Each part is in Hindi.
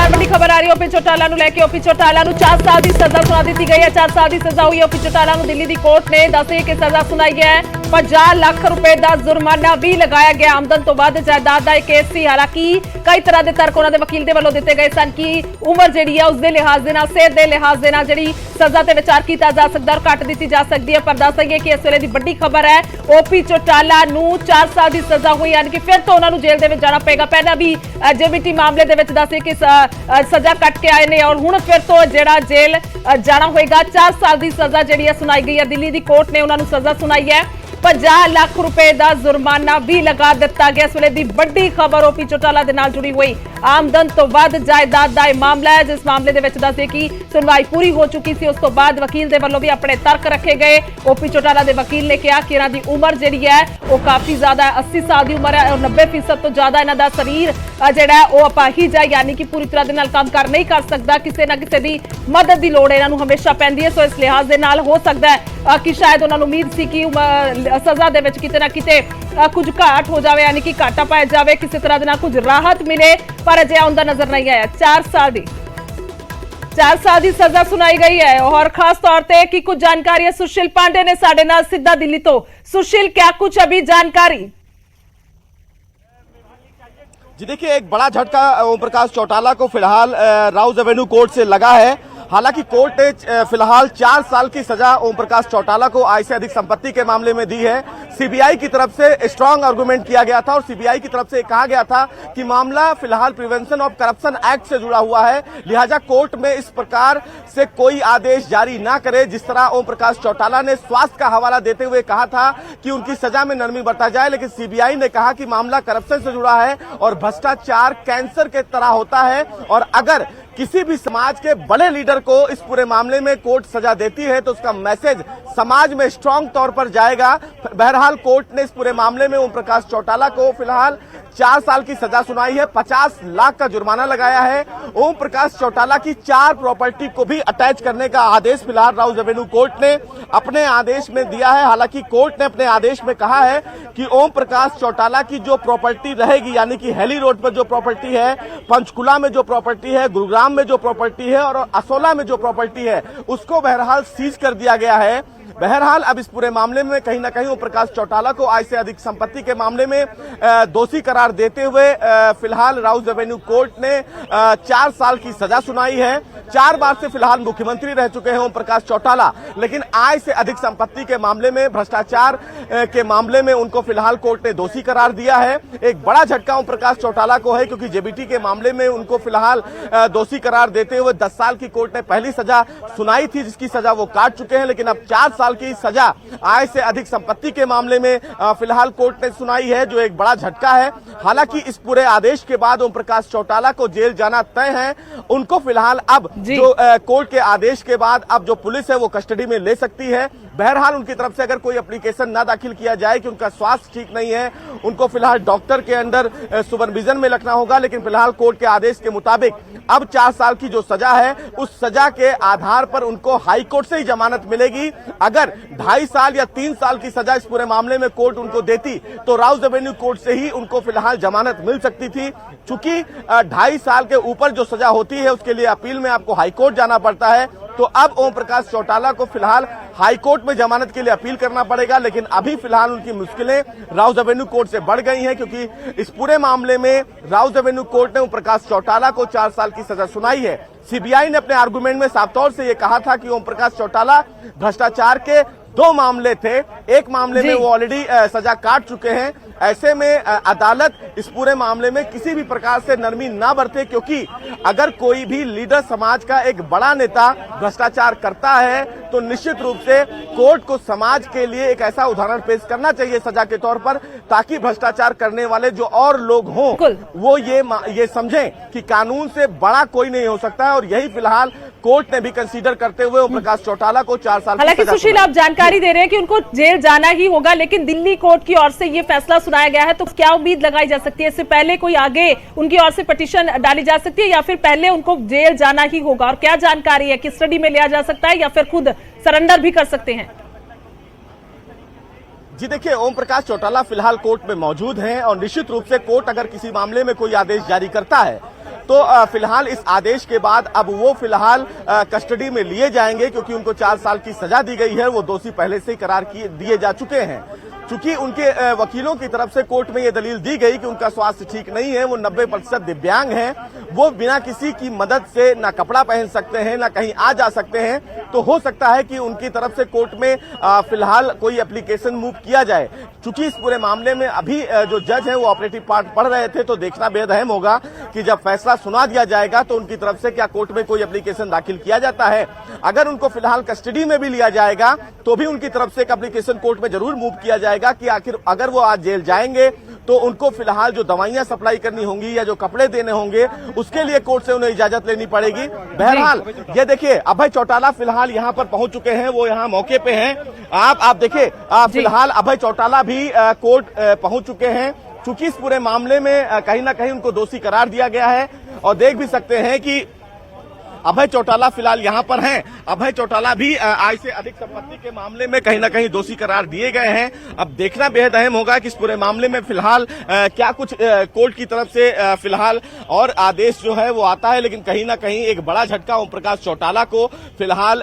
लगातार बड़ी खबर आ रही है ओपी चौटाला ਨੂੰ ਲੈ ਕੇ ओपी चौटाला ਨੂੰ 4 साल की सजा सुना दी गई है। 4 साल की सजा हुई है ओपी चौटाला ਨੂੰ दिल्ली की कोर्ट ने दसे कि सजा सुनाई है। 50 लाख रुपए का जुर्माना भी लगाया गया। आमदन तो बाद जायदाद का केस सी। हालांकि कई तरह के तर्क उन्होंने वकील के वालों दिए गए सन कि उम्र जी है उसके लिहाज के सेहत के लिहाज के जी सजा से विचार किया जा सकता और घट दी जा सकती है। पर दस दईए कि इस वेले की बड़ी खबर है ओपी चौटाला नूं 4 साल की सजा हुई यानी कि फिर तो उन्होंने जेल में जाना पेगा। पहला भी जेबीटी मामले दसे कि सजा कट के आए ने और हुण फिर तो जेड़ा जेल जाना होएगा। 4 साल की सजा जी सुनाई गई है। दिल्ली की कोर्ट ने उन्होंने सजा सुनाई है। 50 लाख रुपए का जुर्माना भी लगा दिता गया। इस वेले की बड़ी खबर ओपी चौटाला के नाल जुड़ी हुई आमदन तो बाद जायदाद का मामला है जिस मामले के दसे कि सुनवाई पूरी हो चुकी थी। उस तो बाद वकील के वालों भी अपने तर्क रखे गए। ओपी चौटाला के वकील ने कहा कि इन्हों की उम्र जी है वो काफी ज्यादा है, 80 साल की उम्र है और 90% तो ज्यादा इन्हों का शरीर जोड़ा वो अपाहिज है यानी कि पूरी तरह के काम कर नहीं कर सकता। किसी ना किसी की मदद की लोड़ इन्हों हमेशा पैंदी है। सो इस लिहाज के नाल हो सकता है कि शायद उन्होंने उम्मीद सी कि सजा दे विच किते ना किते कुछ घाट हो जाए यानी कि घाटा पाया जाए, किसी तरह के कुछ राहत मिले पर अजे आउंदा नजर नहीं आया। 4 साल की सजा सुनाई गई है और खास तौर पे कि कुछ जानकारी है सुशील पांडे ने साडे नाल सीधा दिल्ली तो। सुशील क्या कुछ अभी जानकारी? जी देखिए, एक बड़ा झटका ओम प्रकाश चौटाला को फिलहाल राउज एवेन्यू कोर्ट से लगा है। हालांकि कोर्ट ने फिलहाल 4 साल की सजा ओम प्रकाश चौटाला को आय से अधिक संपत्ति के मामले में दी है। सीबीआई की तरफ से स्ट्रांग आर्गुमेंट किया गया था और सीबीआई की तरफ से कहा गया था कि मामला फिलहाल प्रिवेंशन ऑफ करप्शन एक्ट से जुड़ा हुआ है, लिहाजा कोर्ट में इस प्रकार से कोई आदेश जारी ना करे। जिस तरह ओम प्रकाश चौटाला ने स्वास्थ्य का हवाला देते हुए कहा था कि उनकी सजा में नरमी बरता जाए, लेकिन सीबीआई ने कहा कि मामला करप्शन से जुड़ा है और भ्रष्टाचार कैंसर के तरह होता है और अगर किसी भी समाज के बड़े लीडर को इस पूरे मामले में कोर्ट सजा देती है तो उसका मैसेज समाज में स्ट्रांग तौर पर जाएगा। बहरहाल कोर्ट ने इस पूरे मामले में ओम प्रकाश चौटाला को फिलहाल 4 साल की सजा सुनाई है, 50 लाख का जुर्माना लगाया है। ओम प्रकाश चौटाला की 4 प्रॉपर्टी को भी अटैच करने का आदेश फिलहाल राउज एवेन्यू कोर्ट ने अपने आदेश में दिया है। हालांकि कोर्ट ने अपने आदेश में कहा है कि ओम प्रकाश चौटाला की जो प्रॉपर्टी रहेगी यानी कि हेली रोड पर जो प्रॉपर्टी है, पंचकुला में जो प्रॉपर्टी है, गुरुग्राम में जो प्रॉपर्टी है और असोला में जो प्रॉपर्टी है उसको बहरहाल सीज कर दिया गया है। बहरहाल अब इस पूरे मामले में कहीं ना कहीं ओम प्रकाश चौटाला को आय से अधिक संपत्ति के मामले में दोषी करार देते हुए फिलहाल राउज एवेन्यू कोर्ट ने 4 साल की सजा सुनाई है। 4 बार से फिलहाल मुख्यमंत्री रह चुके हैं ओम प्रकाश चौटाला, लेकिन आय से अधिक संपत्ति के मामले में, भ्रष्टाचार के मामले में उनको फिलहाल कोर्ट ने दोषी करार दिया है। एक बड़ा झटका ओम प्रकाश चौटाला को है क्योंकि जेबीटी के मामले में उनको फिलहाल दोषी करार देते हुए 10 साल की कोर्ट ने पहली सजा सुनाई थी जिसकी सजा वो काट चुके हैं, लेकिन अब 4 साल की सजा आय से अधिक संपत्ति के मामले में फिलहाल कोर्ट ने सुनाई है, जो एक बड़ा झटका है। हालांकि इस पूरे आदेश के बाद ओम प्रकाश चौटाला को जेल जाना तय है। उनको फिलहाल अब जो कोर्ट के आदेश के बाद अब जो पुलिस है वो कस्टडी में ले सकती है। बहरहाल उनकी तरफ से अगर कोई एप्लीकेशन ना दाखिल किया जाए कि उनका स्वास्थ्य ठीक नहीं है, उनको फिलहाल डॉक्टर के अंडर सुपरविजन में रखना होगा, लेकिन फिलहाल कोर्ट के आदेश के मुताबिक अब 4 साल की जो सजा है उस सजा के आधार पर उनको हाई कोर्ट से ही जमानत मिलेगी। अगर 2.5 साल या 3 साल की सजा इस पूरे मामले में कोर्ट उनको देती तो राउज एवेन्यू कोर्ट से ही उनको फिलहाल जमानत मिल सकती थी। चूंकि 2.5 साल के ऊपर जो सजा होती है उसके लिए अपील में आपको हाई कोर्ट जाना पड़ता है, तो अब ओम प्रकाश चौटाला को फिलहाल हाई कोर्ट में जमानत के लिए अपील करना पड़ेगा। लेकिन अभी फिलहाल उनकी मुश्किलें राउज एवेन्यू कोर्ट से बढ़ गई हैं क्योंकि इस पूरे मामले में राउज एवेन्यू कोर्ट ने ओम प्रकाश चौटाला को 4 साल की सजा सुनाई है। सीबीआई ने अपने आर्गुमेंट में साफ तौर से ये कहा था कि ओम प्रकाश चौटाला भ्रष्टाचार के 2 मामले थे, एक मामले में वो ऑलरेडी सजा काट चुके हैं। ऐसे में अदालत इस पूरे मामले में किसी भी प्रकार से नरमी ना बरते क्योंकि अगर कोई भी लीडर समाज का एक बड़ा नेता भ्रष्टाचार करता है तो निश्चित रूप से कोर्ट को समाज के लिए एक ऐसा उदाहरण पेश करना चाहिए सजा के तौर पर, ताकि भ्रष्टाचार करने वाले जो और लोग हों वो ये समझें कि कानून से बड़ा कोई नहीं हो सकता है। और यही फिलहाल कोर्ट ने भी कंसीडर करते हुए ओम प्रकाश चौटाला को 4 साल। हालांकि सुशील आप जानकारी दे रहे हैं कि उनको जेल जाना ही होगा, लेकिन दिल्ली कोर्ट की ओर से ये फैसला सुनाया गया है तो क्या उम्मीद लगाई जा सकती है? इससे पहले कोई आगे उनकी ओर से पिटीशन डाली जा सकती है या फिर पहले उनको जेल जाना ही होगा? और क्या जानकारी है कि स्टडी में लिया जा सकता है या फिर खुद सरेंडर भी कर सकते हैं? जी देखिए, ओम प्रकाश चौटाला फिलहाल कोर्ट में मौजूद हैं और निश्चित रूप से कोर्ट अगर किसी मामले में कोई आदेश जारी करता है तो फिलहाल इस आदेश के बाद अब वो फिलहाल कस्टडी में लिए जाएंगे, क्योंकि उनको 4 साल की सजा दी गई है। वो दोषी पहले से ही करार दिए जा चुके हैं। चूंकि उनके वकीलों की तरफ से कोर्ट में ये दलील दी गई कि उनका स्वास्थ्य ठीक नहीं है, वो 90% दिव्यांग हैं, वो बिना किसी की मदद से ना कपड़ा पहन सकते हैं, ना कहीं आ जा सकते हैं, तो हो सकता है कि उनकी तरफ से कोर्ट में फिलहाल कोई एप्लीकेशन मूव किया जाए। चूंकि इस पूरे मामले में अभी जो जज हैं वो ऑपरेटिव पार्ट पढ़ रहे थे, तो देखना बेहद अहम होगा कि जब फैसला सुना दिया जाएगा तो उनकी तरफ से क्या कोर्ट में कोई एप्लीकेशन दाखिल किया जाता है। अगर उनको फिलहाल कस्टडी में भी लिया जाएगा तो भी उनकी तरफ से एक एप्लीकेशन कोर्ट में जरूर मूव किया जाएगा कि आखिर अगर वो आज जेल जाएंगे तो उनको फिलहाल जो दवाइयां सप्लाई करनी होंगी या जो कपड़े देने होंगे उसके लिए कोर्ट से उन्हें इजाजत लेनी पड़ेगी। बहरहाल ये देखिए अभय चौटाला फिलहाल यहां पर पहुंच चुके हैं, वो यहां मौके पे हैं। आप देखिए फिलहाल अभय चौटाला भी कोर्ट पहुंच चुके हैं। चूंकि इस पूरे मामले में कहीं ना कहीं उनको दोषी करार दिया गया है और देख भी सकते हैं कि अभय चौटाला फिलहाल यहां पर हैं। अभय चौटाला भी आय से अधिक संपत्ति के मामले में कहीं ना कहीं दोषी करार दिए गए हैं। अब देखना बेहद अहम होगा कि इस पूरे मामले में फिलहाल क्या कुछ कोर्ट की तरफ से फिलहाल और आदेश जो है वो आता है। लेकिन कहीं ना कहीं एक बड़ा झटका ओम प्रकाश चौटाला को फिलहाल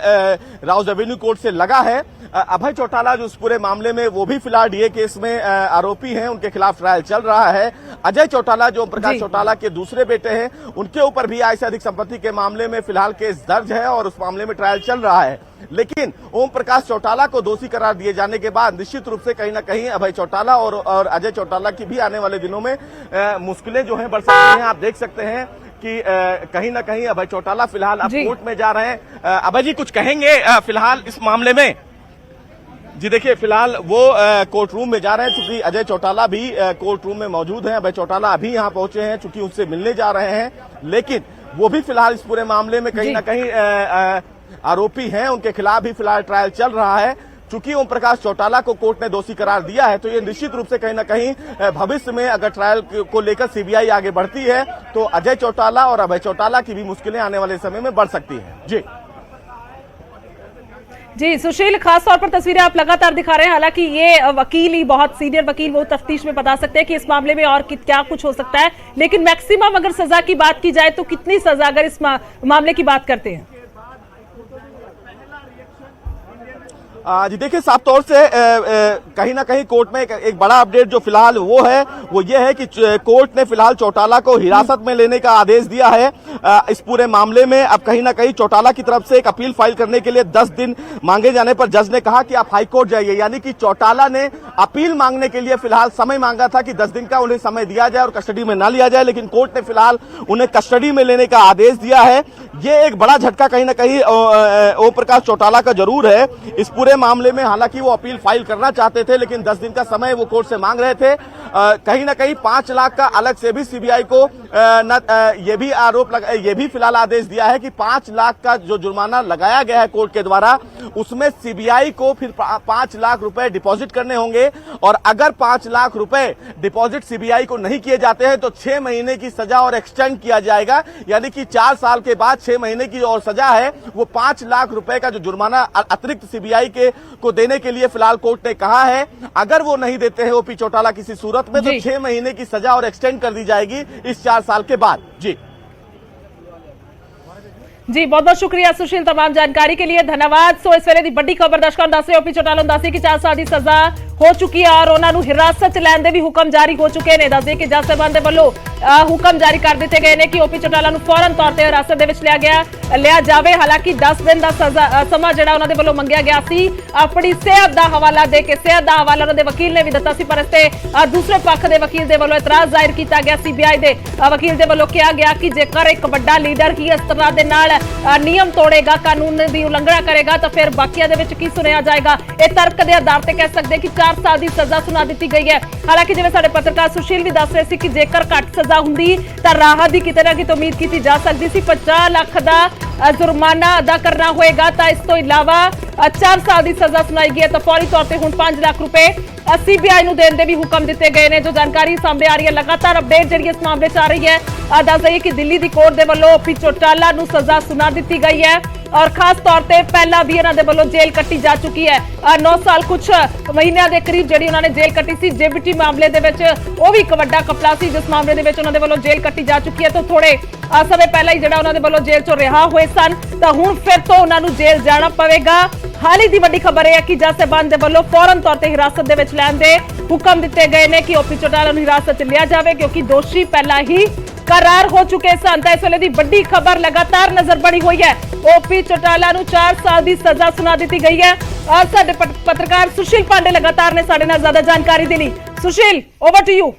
राउज एवेन्यू कोर्ट से लगा है। अभय चौटाला जो इस पूरे मामले में वो भी फिलहाल डीए केस में आरोपी हैं, उनके खिलाफ ट्रायल चल रहा है। अजय चौटाला जो ओम प्रकाश चौटाला के दूसरे बेटे हैं, उनके ऊपर भी आय से अधिक संपत्ति के मामले में फिलहाल केस दर्ज है और उस मामले में ट्रायल चल रहा है। लेकिन ओम प्रकाश चौटाला को दोषी करार दिए जाने के बाद निश्चित रूप से कहीं ना कहीं अभय चौटाला और अजय चौटाला की भी आने वाले दिनों में मुश्किलें जो हैं बढ़ सकती हैं। आप देख सकते हैं कि कहीं ना कहीं अभय चौटाला फिलहाल अब कोर्ट में जा रहे हैं। अभय जी कुछ कहेंगे फिलहाल इस मामले में? जी देखिए फिलहाल वो कोर्ट रूम में जा रहे हैं, क्योंकि अजय चौटाला भी कोर्ट रूम में मौजूद हैं। अभय चौटाला अभी यहां पहुंचे हैं, चूंकि उनसे मिलने जा रहे हैं, लेकिन वो भी फिलहाल इस पूरे मामले में कहीं ना कहीं आरोपी हैं, उनके खिलाफ भी फिलहाल ट्रायल चल रहा है। चूंकि ओम प्रकाश चौटाला को कोर्ट ने दोषी करार दिया है, तो ये निश्चित रूप से कहीं ना कहीं भविष्य में अगर ट्रायल को लेकर सीबीआई आगे बढ़ती है तो अजय चौटाला और अभय चौटाला की भी मुश्किलें आने वाले समय में बढ़ सकती हैं। जी सुशील, खास तौर पर तस्वीरें आप लगातार दिखा रहे हैं। हालांकि ये वकील ही, बहुत सीनियर वकील, वो तफ्तीश में बता सकते हैं कि इस मामले में और क्या कुछ हो सकता है। लेकिन मैक्सिमम अगर सजा की बात की जाए तो कितनी सजा अगर इस मामले की बात करते हैं? जी देखिए साफ तौर से कहीं ना कहीं कोर्ट में एक बड़ा अपडेट जो फिलहाल वो ये है कि कोर्ट ने फिलहाल चौटाला को हिरासत में लेने का आदेश दिया है। इस पूरे मामले में अब कहीं ना कहीं चौटाला की तरफ से एक अपील फाइल करने के लिए 10 दिन मांगे जाने पर जज ने कहा कि आप हाईकोर्ट जाइए। यानी कि चौटाला ने अपील मांगने के लिए फिलहाल समय मांगा था कि 10 दिन का उन्हें समय दिया जाए और कस्टडी में न लिया जाए, लेकिन कोर्ट ने फिलहाल उन्हें कस्टडी में लेने का आदेश दिया है। ये एक बड़ा झटका कहीं ना कहीं ओम प्रकाश चौटाला का जरूर है इस पूरे मामले में। हालांकि वो अपील फाइल करना चाहते थे, लेकिन 10 दिन का समय वो कोर्ट से मांग रहे थे। कहीं ना कहीं 5 लाख का अलग से भी सीबीआई को ये भी ये भी फिलहाल आदेश दिया है कि 5 लाख का जो जुर्माना लगाया गया है कोर्ट के द्वारा, उसमें सीबीआई को फिर 5 लाख रुपए डिपॉजिट करने होंगे। और अगर 5 लाख रुपए डिपॉजिट सीबीआई को नहीं किए जाते हैं तो 6 महीने की सजा और एक्सटेंड किया जाएगा। यानी कि 4 साल के बाद 6 महीने की और सजा है, वो 5 लाख रुपए का जो जुर्माना अतिरिक्त सीबीआई को देने के लिए फिलहाल कोर्ट ने कहा है। अगर वो नहीं देते हैं ओपी चौटाला किसी सूरत में, तो 6 महीने की सजा और एक्सटेंड कर दी जाएगी इस 4 साल के बाद। जी बहुत बहुत शुक्रिया सुशील, तमाम जानकारी के लिए धन्यवाद। सो इस वेले दी बड़ी खबर दर्शकों दस ओपी चौटाला दस कि 4 साल की सजा हो चुकी है और उन्होंने हिरासत लैन दे भी हुक्म जारी हो चुके हैं। दस कि जज साहबान दे वल्लों हुक्म जारी कर दिए गए हैं कि ओपी चौटाला फौरन तौर पर हिरासत दे विच लिया जाए। हालांकि 10 दिन का समा जिहड़ा उन्होंने वल्लों मंगिया गया सी, अपनी सेहत का हवाला दे के, सेहत का हवाला उन्होंने वकील ने भी दिता सी, पर इसते दूसरे पक्ष के वकील के वल्लों इतराज जाहिर किया गया। सीबीआई के वकील के वल्लों कहा गया कि जेकर एक बड़ा लीडर ही इस तरह के नाल नियम तोड़ेगा, कानून की उलंघना करेगा, तो फिर बाकिया दे विच की सुनिया जाएगा। यह तर्क के आधार पर कह सकते कि 4 साल की सजा सुना दी गई है। हालांकि जिवें साडे पत्रकार सुशील भी दस रहे थे कि जेकर घट सजा हुंदी तां राहत की किते ना किते उम्मीद की जा सकती सी। 50 लाख का जुर्माना अदा करना होएगा, तो इस तो इलावा 4 साल की सजा सुनाई गई है। तो फौरी तौर पर हुण 5 लाख रुपए सीबीआई नूं देण दे भी हुक्म दिते गए हैं। जो जानकारी सामने आ रही है, लगातार अपडेट जिहड़ी इस मामले च आ रही है, दस दईए कि दिल्ली की कोर्ट के वल्लों ओपी चौटाला नूं सजा सुना दी गई है। ਔਰ ਖਾਸ ਤੌਰ ਤੇ ਪਹਿਲਾਂ ਵੀ ਇਹਨਾਂ ਦੇ ਵੱਲੋਂ ਜੇਲ੍ਹ ਕੱਟੀ ਜਾ ਚੁੱਕੀ ਹੈ। 9 ਸਾਲ ਕੁਝ ਮਹੀਨਿਆਂ ਦੇ ਕਰੀਬ ਜਿਹੜੀ ਉਹਨਾਂ ਨੇ ਜੇਲ੍ਹ ਕੱਟੀ ਸੀ ਜੇਬੀਟੀ ਮਾਮਲੇ ਦੇ ਵਿੱਚ, ਉਹ ਵੀ ਇੱਕ ਵੱਡਾ ਕਪੜਾ ਸੀ ਜਿਸ ਮਾਮਲੇ ਦੇ ਵਿੱਚ ਉਹਨਾਂ ਦੇ ਵੱਲੋਂ ਜੇਲ੍ਹ ਕੱਟੀ ਜਾ ਚੁੱਕੀ ਹੈ। ਤਾਂ ਥੋੜੇ ਸਮੇਂ ਪਹਿਲਾਂ ਹੀ ਜਿਹੜਾ ਉਹਨਾਂ ਦੇ ਵੱਲੋਂ ਜੇਲ੍ਹ ਚੋਂ ਰਿਹਾ ਹੋਏ ਸਨ, ਤਾਂ ਹੁਣ ਫਿਰ ਤੋਂ ਉਹਨਾਂ ਨੂੰ ਜੇਲ੍ਹ ਜਾਣਾ ਪਵੇਗਾ। ਹਾਲ ਹੀ ਦੀ ਵੱਡੀ ਖਬਰ ਹੈ ਕਿ ਜੱਜ ਸਾਹਿਬਾਨ ਦੇ ਵੱਲੋਂ ਫੌਰਨ ਤੌਰ ਤੇ ਹਿਰਾਸਤ ਦੇ ਵਿੱਚ ਲੈਣ ਦੇ ਹੁਕਮ ਦਿੱਤੇ ਗਏ ਨੇ ਕਿ ਓਪੀ ਚੌਟਾਲਾ ਨੂੰ ਹਿਰਾਸਤ 'ਚ ਲਿਆ ਜਾਵੇ, ਕਿਉਂਕਿ ਦੋਸ਼ੀ ਪਹਿਲਾਂ ਹੀ करार हो चुके सन। तो इस वेले दी बड़ी खबर लगातार नजर बनी हुई है। ओपी चौटाला नूं 4 साल की सजा सुना दी गई है और साडे पत्रकार सुशील पांडे लगातार ने साडे नाल ज्यादा जानकारी दी। सुशील, ओवर टू यू।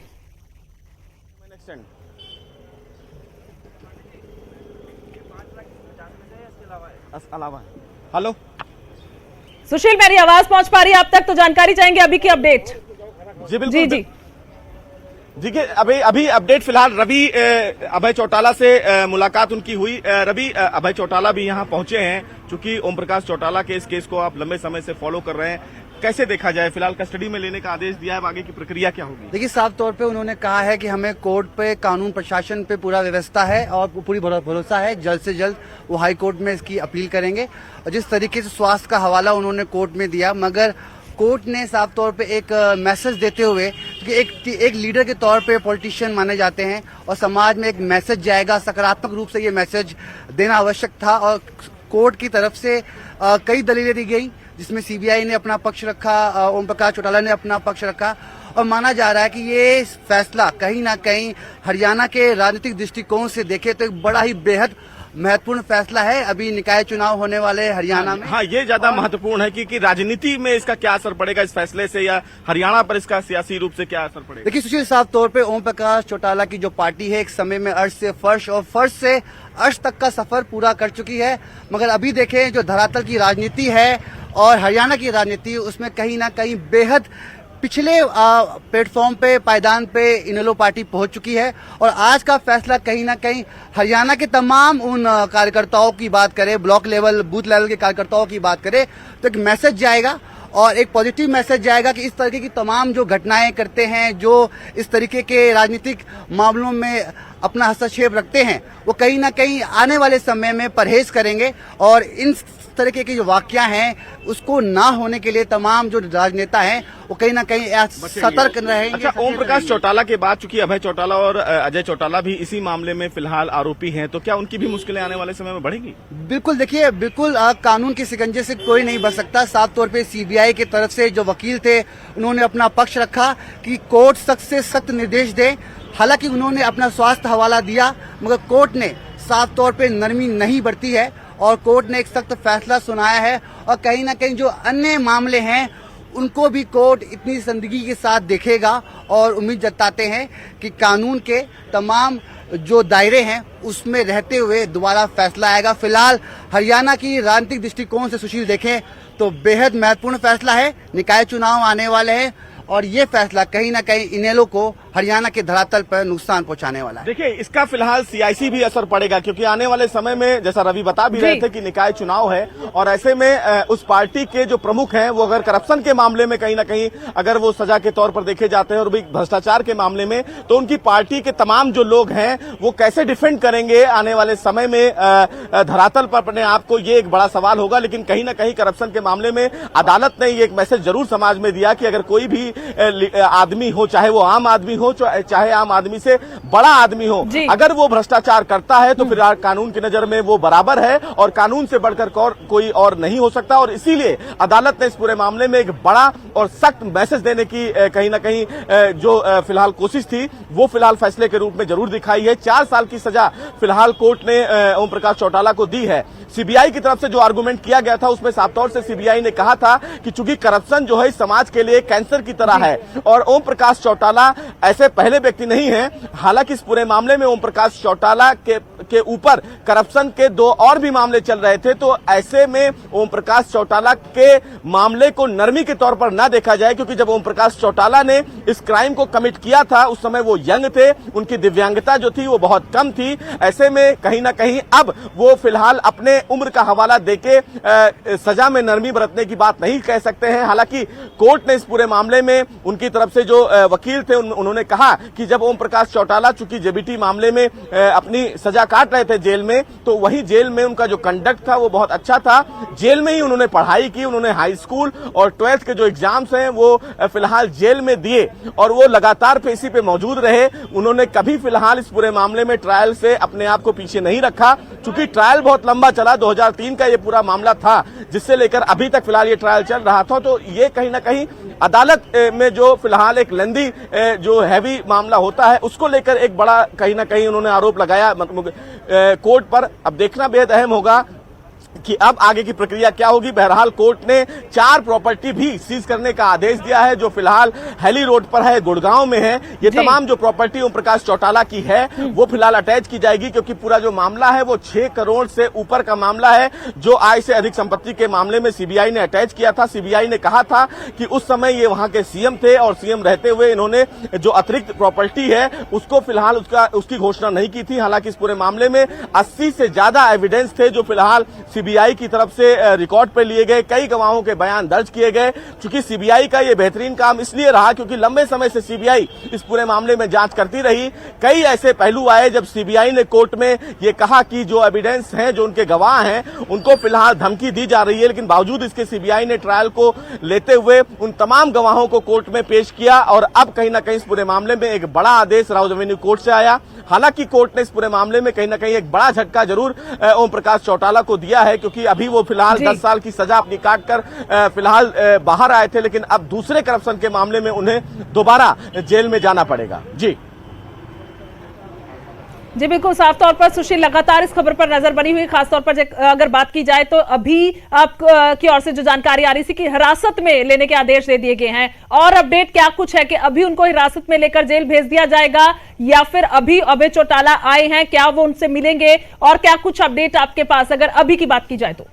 हेलो सुशील, मेरी आवाज पहुंच पा रही है आप तक? तो जानकारी चाहेंगे अभी की अपडेट। जी बिल्कुल जी देखिए अभी अपडेट फिलहाल रवि अभय चौटाला से मुलाकात उनकी हुई। रवि, अभय चौटाला भी यहाँ पहुंचे हैं, चूंकि ओम प्रकाश चौटाला के इस केस को आप लंबे समय से फॉलो कर रहे हैं, कैसे देखा जाए? फिलहाल कस्टडी में लेने का आदेश दिया है, आगे की प्रक्रिया क्या होगी? देखिए, साफ तौर पे उन्होंने कहा है कि हमें कोर्ट पे, कानून प्रशासन पे पूरा व्यवस्था है और पूरी भरोसा है, जल्द से जल्द वो हाई कोर्ट में इसकी अपील करेंगे। और जिस तरीके से स्वास्थ्य का हवाला उन्होंने कोर्ट में दिया, मगर कोर्ट ने साफ तौर पे एक मैसेज देते हुए कि एक लीडर के तौर पे पॉलिटिशियन माने जाते हैं और समाज में एक मैसेज जाएगा, सकारात्मक रूप से ये मैसेज देना आवश्यक था। और कोर्ट की तरफ से कई दलीलें दी गई, जिसमें सीबीआई ने अपना पक्ष रखा, ओम प्रकाश चौटाला ने अपना पक्ष रखा और माना जा रहा है कि ये फैसला कहीं ना कहीं हरियाणा के राजनीतिक दृष्टिकोण से देखे तो एक बड़ा ही बेहद महत्वपूर्ण फैसला है। अभी निकाय चुनाव होने वाले हरियाणा में। हाँ, ये ज्यादा महत्वपूर्ण है कि राजनीति में इसका क्या असर पड़ेगा इस फैसले से, या हरियाणा पर इसका सियासी रूप से क्या असर पड़ेगा? देखिए सुशील, साफ तौर पे ओम प्रकाश चौटाला की जो पार्टी है एक समय में अर्श से फर्श और फर्श से अर्श तक का सफर पूरा कर चुकी है, मगर अभी देखें जो धरातल की राजनीति है और हरियाणा की राजनीति, उसमें कहीं ना कहीं बेहद पिछले प्लेटफॉर्म पे, पायदान पे इनेलो पार्टी पहुंच चुकी है। और आज का फैसला कहीं ना कहीं हरियाणा के तमाम उन कार्यकर्ताओं की बात करें, ब्लॉक लेवल, बूथ लेवल के कार्यकर्ताओं की बात करें, तो एक मैसेज जाएगा और एक पॉजिटिव मैसेज जाएगा कि इस तरीके की तमाम जो घटनाएं करते हैं, जो इस तरीके के राजनीतिक मामलों में अपना हस्तक्षेप रखते हैं, वो कहीं ना कहीं आने वाले समय में परहेज करेंगे और इन तरीके की जो वाकया हैं उसको ना होने के लिए तमाम जो राजनेता हैं वो कहीं ना कहीं सतर्क रहेंगे। अच्छा, ओम प्रकाश चौटाला के बाद चूंकि अभय चौटाला और अजय चौटाला भी इसी मामले में फिलहाल आरोपी हैं, तो क्या उनकी भी मुश्किलें आने वाले समय में बढ़ेंगी? बिल्कुल, देखिए, बिल्कुल कानून के शिकंजे से कोई नहीं बच सकता। साफ तौर पे सीबीआई की तरफ से जो वकील थे उन्होंने अपना पक्ष रखा कि कोर्ट सख्त से सख्त निर्देश दे। हालांकि उन्होंने अपना स्वास्थ्य हवाला दिया, मगर कोर्ट ने साफ तौर पे नरमी नहीं बरती है और कोर्ट ने एक सख्त फैसला सुनाया है। और कहीं ना कहीं जो अन्य मामले हैं उनको भी कोर्ट इतनी संदिग्धी के साथ देखेगा और उम्मीद जताते हैं कि कानून के तमाम जो दायरे हैं उसमें रहते हुए दोबारा फैसला आएगा। फिलहाल हरियाणा की राजनीतिक दृष्टिकोण से सुशील देखें तो बेहद महत्वपूर्ण फैसला है। निकाय चुनाव आने वाले हैं और ये फैसला कहीं ना कहीं इनेलो को हरियाणा के धरातल पर नुकसान पहुंचाने वाला है। देखिए, इसका फिलहाल सीआईसी भी असर पड़ेगा, क्योंकि आने वाले समय में, जैसा रवि बता भी रहे थे, कि निकाय चुनाव है और ऐसे में उस पार्टी के जो प्रमुख हैं वो अगर करप्शन के मामले में कहीं ना कहीं अगर वो सजा के तौर पर देखे जाते हैं और भी भ्रष्टाचार के मामले में, तो उनकी पार्टी के तमाम जो लोग हैं वो कैसे डिफेंड करेंगे आने वाले समय में धरातल पर अपने आप को, ये एक बड़ा सवाल होगा। लेकिन कहीं ना कहीं करप्शन के मामले में अदालत ने ये एक मैसेज जरूर समाज में दिया कि अगर कोई भी आदमी हो, चाहे वो आम आदमी हो, चाहे आम आदमी से बड़ा आदमी हो, अगर वो भ्रष्टाचार करता है तो फिर कानून की नजर में वो बराबर है और कानून से बढ़कर कोई और नहीं हो सकता। और इसीलिए अदालत ने इस पूरे मामले में एक बड़ा और सख्त मैसेज देने की कहीं ना कहीं जो फिलहाल कोशिश थी वो फिलहाल फैसले के रूप में जरूर दिखाई है। 4 साल की सजा फिलहाल कोर्ट ने ओम प्रकाश चौटाला को दी है। सीबीआई की तरफ से जो आर्गुमेंट किया गया था उसमें साफ तौर से सीबीआई ने कहा था कि चूंकि करप्शन जो है समाज के लिए कैंसर की तरह है और ओम प्रकाश चौटाला ऐसे पहले व्यक्ति नहीं है। हालांकि इस पूरे मामले में ओम प्रकाश चौटाला के ऊपर करप्शन के 2 और भी मामले चल रहे थे, तो ऐसे में ओम प्रकाश चौटाला के मामले को नरमी के तौर पर ना देखा जाए, क्योंकि जब ओम प्रकाश चौटाला ने इस क्राइम को कमिट किया था उस समय वो यंग थे, उनकी दिव्यांगता जो थी वो बहुत कम थी। ऐसे में कहीं ना कहीं अब वो फिलहाल अपने उम्र का हवाला देके सजा में नरमी बरतने की बात नहीं कह सकते हैं। हालांकि कोर्ट ने इस पूरे मामले में उनकी तरफ से जो वकील थे उन्होंने कहा कि जब ओम प्रकाश चौटाला चूंकि जेबीटी मामले में अपनी सजा काट रहे थे जेल में, तो वही जेल में उनका जो कंडक्ट था वो बहुत अच्छा था। जेल में ही उन्होंने पढ़ाई की, उन्होंने हाई स्कूल और 12th के जो एग्जाम्स हैं वो फिलहाल जेल में दिए और वो लगातार पेशी पे मौजूद रहे। उन्होंने कभी फिलहाल इस पूरे मामले में ट्रायल से अपने आप को पीछे नहीं रखा, चूंकि ट्रायल बहुत लंबा चला। 2003 का ये पूरा मामला था जिससे लेकर अभी तक फिलहाल ये ट्रायल चल रहा था। तो ये कहीं ना कहीं अदालत में जो फिलहाल एक लेंदी जो हैवी मामला होता है उसको लेकर एक बड़ा कहीं ना कहीं उन्होंने आरोप लगाया कोर्ट पर। अब देखना बेहद अहम होगा कि अब आगे की प्रक्रिया क्या होगी। बहरहाल कोर्ट ने 4 प्रॉपर्टी भी सीज करने का आदेश दिया है जो फिलहाल हैली रोड पर है, गुड़गांव में है। ये तमाम जो प्रॉपर्टी ओम प्रकाश चौटाला की है वो फिलहाल अटैच की जाएगी, क्योंकि पूरा जो मामला है वो 6 करोड़ से ऊपर का मामला है जो आय से अधिक संपत्ति के मामले में सीबीआई ने अटैच किया था। सीबीआई ने कहा था कि उस समय ये वहां के सीएम थे और सीएम रहते हुए इन्होंने जो अतिरिक्त प्रॉपर्टी है उसको फिलहाल उसकी घोषणा नहीं की थी। हालांकि इस पूरे मामले में 80 से ज्यादा एविडेंस थे जो फिलहाल सीबीआई की तरफ से रिकॉर्ड पे लिए गए, कई गवाहों के बयान दर्ज किए गए। चूंकि सीबीआई का ये बेहतरीन काम इसलिए रहा क्योंकि लंबे समय से सीबीआई इस पूरे मामले में जांच करती रही। कई ऐसे पहलू आए जब सीबीआई ने कोर्ट में ये कहा कि जो एविडेंस हैं, जो उनके गवाह हैं, उनको फिलहाल धमकी दी जा रही है, लेकिन बावजूद इसके सीबीआई ने ट्रायल को लेते हुए उन तमाम गवाहों को कोर्ट में पेश किया और अब कहीं ना कहीं इस पूरे मामले में एक बड़ा आदेश राउज एवेन्यू कोर्ट से आया। हालांकि कोर्ट ने इस पूरे मामले में कहीं ना कहीं एक बड़ा झटका जरूर ओम प्रकाश चौटाला को दिया है, क्योंकि अभी वो फिलहाल 10 साल की सजा अपनी काटकर फिलहाल बाहर आए थे, लेकिन अब दूसरे करप्शन के मामले में उन्हें दोबारा जेल में जाना पड़ेगा। जी बिल्कुल, साफ तौर पर सुशील लगातार इस खबर पर नजर बनी हुई, खासतौर पर अगर बात की जाए तो अभी आप की ओर से जो जानकारी आ रही थी कि हिरासत में लेने के आदेश दे दिए गए हैं, और अपडेट क्या कुछ है कि अभी उनको हिरासत में लेकर जेल भेज दिया जाएगा या फिर अभी अभय चौटाला आए हैं, क्या वो उनसे मिलेंगे, और क्या कुछ अपडेट आपके पास अगर अभी की बात की जाए तो?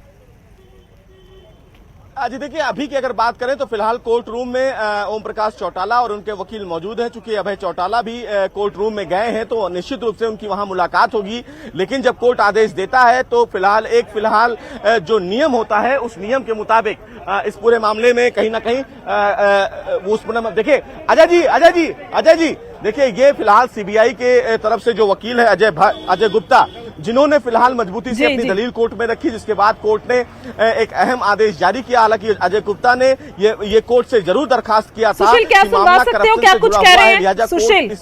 जी देखिए, अभी की अगर बात करें तो फिलहाल कोर्ट रूम में ओम प्रकाश चौटाला और उनके वकील मौजूद हैं। चूंकि अभय चौटाला भी कोर्ट रूम में गए हैं तो निश्चित रूप से उनकी वहां मुलाकात होगी, लेकिन जब कोर्ट आदेश देता है तो फिलहाल जो नियम होता है उस नियम के मुताबिक इस पूरे मामले में कहीं ना कहीं उस देखिए अजय जी देखिए, ये फिलहाल सीबीआई के तरफ से जो वकील है अजय गुप्ता, जिन्होंने फिलहाल मजबूती से अपनी दलील कोर्ट में रखी, जिसके बाद कोर्ट ने एक अहम आदेश जारी किया। हालांकि अजय गुप्ता ने ये कोर्ट से जरूर दरखास्त किया था सुशील, क्या सुनवा सकते हो, क्या कुछ कह रहे हैं सुशील?